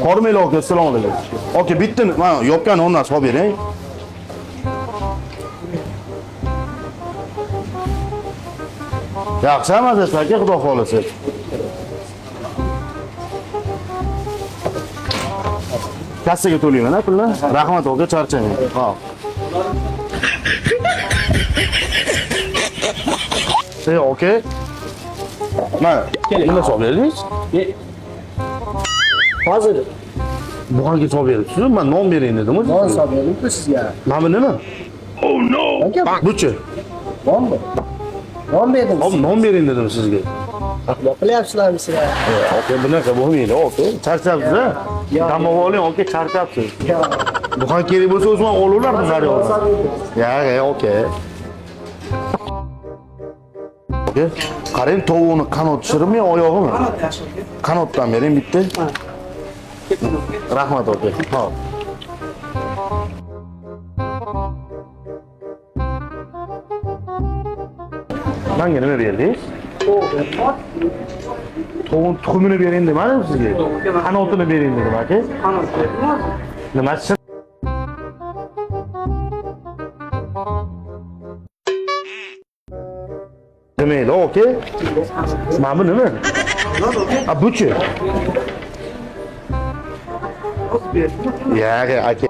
Hormayli aka, assalomu alaykum. Aka, bitta mana yopgan ondan solib bering. Yaxshi mazasi aka, xudo xolasa. Kassaga to'layman, pulni. Rahmat aka, charchamang. Ha. Aka. Mana, nima solib berdingiz? Hozir Buxonga solib beribsiz, men non bering dedim. non solib berdim-ku sizga. Mana bu nima? Oh no. Buchi. Nonmi? Non berdim. Hop, non bering dedim sizga. Nima qilyapsizlarmi sizlar? Aka, bunaqa bo'lmaydi, aka. Charchabsiz-a? Tamom oling, aka, charchabsiz. Buxon kerak bo'lsa o'zman olaverardim daryodan. Ya, aka. Aka, qarang, tovuqni qanot tushiribmi, oyog'imi? Qanot yaxshi aka. Qanotdan bering bitta. Rahmat aka. Hop. Menga nima berdingiz? Tovuqning tuxumini bering demadim sizga. Qanotini bering dedim aka. Qanot berdim. Nimasi? Demaydi, aka. Mana bu nima? A buchi. O'z berdim. Ya, aka.